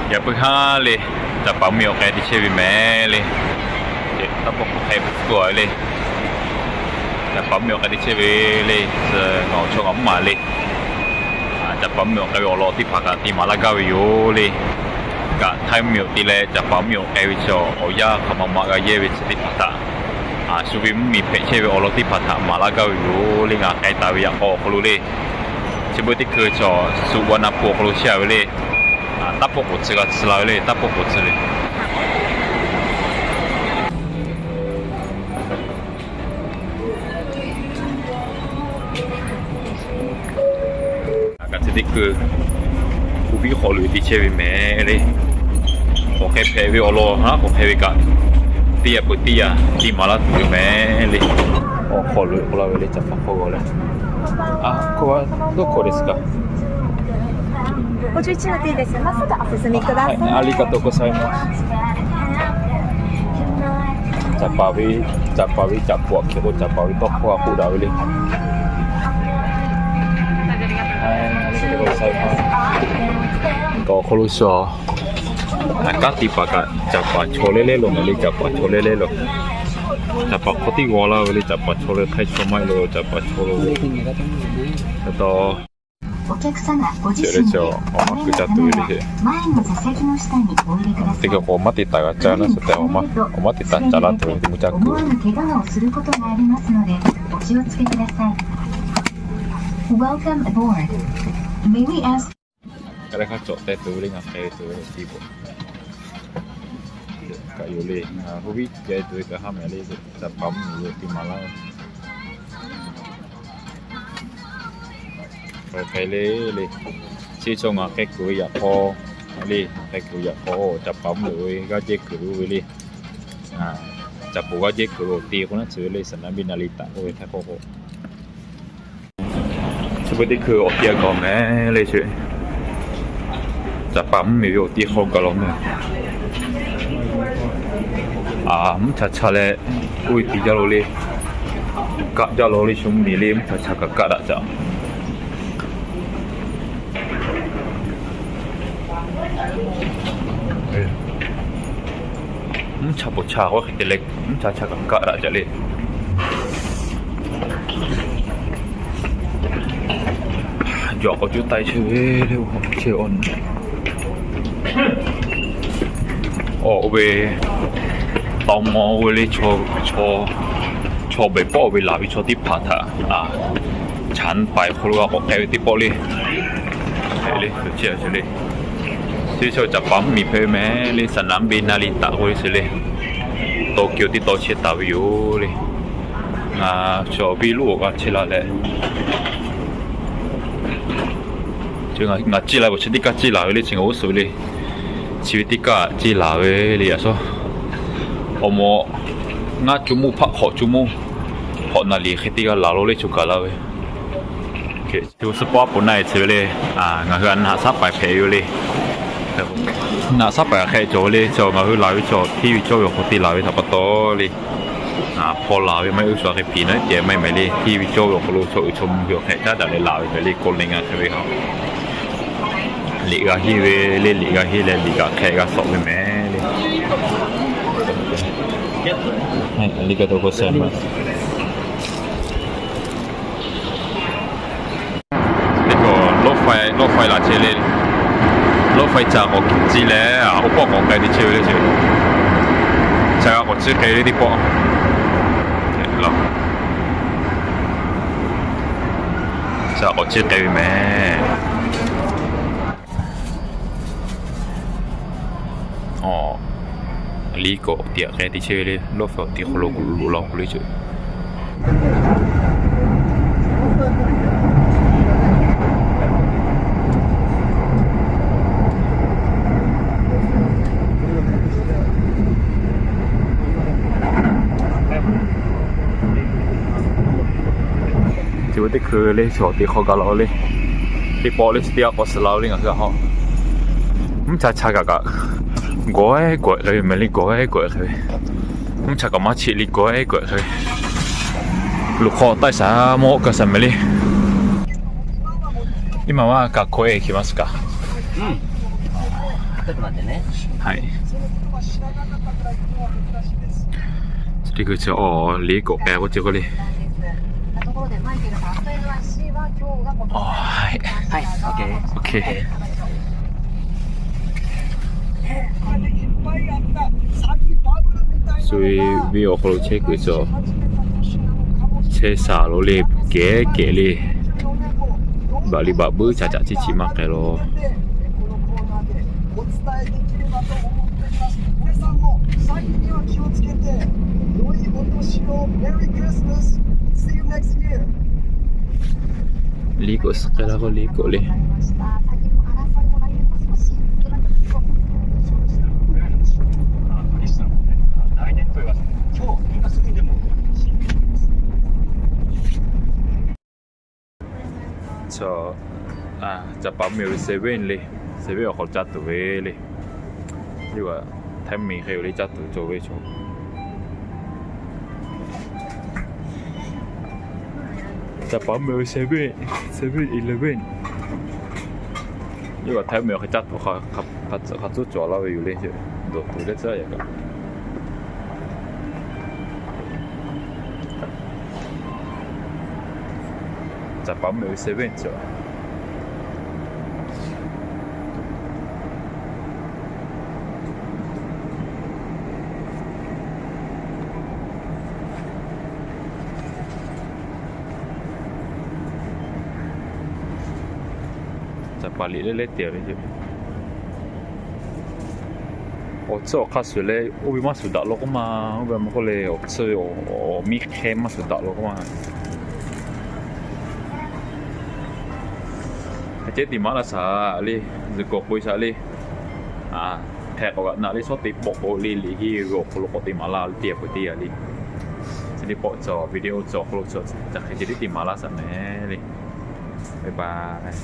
อย่าไปห้าเลยจะปั๊มมีโอกาสที่เชื่อแม่เลยเด็กต้องบอกใครเป็นตัวเลยจะปั๊มมีโอกาสที่เชื่อเลยจะงอช่วงอ่ำมาเลยจะปั๊มมีโอกาสรอที่พักที่มาลากาวิโอเลยกะไทยมีโอกาสเลยจะปั๊มมีโอกาสวิชาโอยาขมามากาเยวิสติพัตตาสุวิมมีเพชเชื่อรอที่พักมาลากาวิโอเลยงาไก่ตาวิยังโอเขารู้เลยsebut itu je suwana po kalau siapa le tak po pot segat selalu le tak po pot selalu agak sedikit ubi kalau di cewek mere oke pewe olo ha oke pewe kat dia putih di malat mere oh kalau le cepat kalau leここはどこですか51の T です。まっすぐお進みください。ありがとうございます。จับปาวิจับพวกเขียวจับปาวิต้องพวกผู้ดาวเลยก็เขารู้สึกอากาศที่ปากจับปาโชเล่ๆลงเลยจับปาโชเล่ๆลงจับปาคนที่วัวเราเลยจับปาโชเล่ใครชมไม่รู้จับปาโชเล่แล้วต่อเชื่อเลยเจ้าออกมาคือจับตัวเลยที่ก็ผมมาติดตามจ้านะสุดแต่ผมมาติดตามจ้าละตัวที่มุจักกูก็ได้ข้าจอดแต่ตัวเลยงาใครตัวที่ผมก็อยู่เลยผู้วิจัยตัวก็ห้ามอะไรจะปั๊มอยู่ที่มาแล้วใครเลยที่ช่วงแค่กูอยากพอเลยแค่กูอยากพอจะปั๊มเลยก็เจ๊กูเลยจะปูก็เจ๊กูตีคนนั้นซื้อเลยสนามบินนาริตะโอ้ยแค่พอสมมติคือออกเดียก่อนแม่เลยช่วยจะปั๊มมีอยู่ที่เขาก็ลงเลยมันชัดๆเลยอุ้ยตีจะโรเลยกะจะโรเลยชุ่มมีเลยมันชัดๆกะได้จ้ะชาบชาว่าคือเล็กชากับกะระจะเลยหยอกก็จุดไตเชื่อเร็วเชื่ออ่อนโอ้เวตอมอเวเลยโชไปป้อเวลาวิชที่พัทฉันไปครัวก็แกวที่ป้อเลยเลยเชื่อเลยที่เขาจะปั๊มมีเพื่อแม่เลยสนามบินนาริตะโอ้ยสิเลยโตเกียวที่โตเชียตาวิโอเลยชอบวิลูกก็เชื่อเลยจึงจีลาบุชติกาจีลาเลยจึงโอ้สุเลยชีวิตที่กาจีลาเลยอ่ะsoโอโมจุมูพักขอจุมูพอนาลีคิดที่ก็ลาโลเลยจุกาลาเว้ที่สปอร์ตปุ่นไหนเชื่อเลยงานการหาซับไปเพย์อยู่เลยน่าสับไปแค่โจเลยโจมาคือลายโจที่โจอยู่คนที่ลายทับต่อเลยพอลายไม่รู้สึกแค่ปีนั้นเดี๋ยวไม่เลยที่โจอยู่คนรู้โจชมอยู่แค่จ้าแต่เลยลายไปเลยคนเลยงานใช่ไหมครับลีกาฮีเวเลยลีกาฮีเลยลีกาแค่ก็สอบไปแม่เลยให้ลีกาตัวก็เสร็จมานี่ก็รถไฟลาเชลเลยรถไฟจากออกจีแล้เขาบอกออกไปที่เชียวเลยเชียวใช่ว่าออกจีไปที่ปอหรอจะออกจีไปไหมอ๋อลีก็เดี๋ยวแค่ที่เชียวเลยรถไฟที่เขาลงลงเลยเชียวที่คือเลยชอบที่เขากล่าวเลยที่พอเลยที่เขาสลาวเลยก็คือเขาไม่ชัดๆก็กวยเลยไม่เลยกวยเลยไม่ชัดก็มาชิลิกวยเลยลูกคอใต้สาโมก็สมัยเลย今は学校へ行きますかってくなってね。はい这个叫哦李狗哎我这个嘞ところでマイケルさん、NYC は今日が今哦はいはい、オッケー。 OK 所以we有好这个叫车啥咯嘞给嘞把你把不假假机器嘛给咯このコーナーでお伝えできればと思っています。皆さんも詐欺には気をつけて、良いお年を。Merry Christmas. See you next year. 李狗是给那个李狗嘞先の争いも来年も少し少なく来年と言わず、今日、今すぐにでも就จะปั๊มมิวเซเว่นเลยเซเว่นเขาจัดตัวเวเลยที่ว่าแทมมีใครอยู่เลยจัดตัวโจเวโชจะปั๊มมิวเซเว่นอีเลฟเว่นที่ว่าแทมมีเขาจัดตัวเขาจุดจ่อเราอยู่เลยเฉยตัวเล็กเสียอย่างก็จะปั๊มมิวเซเว่นใช่ไหม巴黎咧掉咧，我这我看出来，我比嘛苏达罗个嘛，我比嘛个嘞，我这我米开嘛苏达罗个嘛，这地马拉萨哩，是国会啥哩，แท็กว่าน่าเลยชอบติดบอกลีลีที่โรคโลกติมาลาเตียบไปเตีย哩จะได้ปอจอวิดีโอจอโลกจอจะให้จะได้ติมาลาสักแน่เลยบ๊ายบาย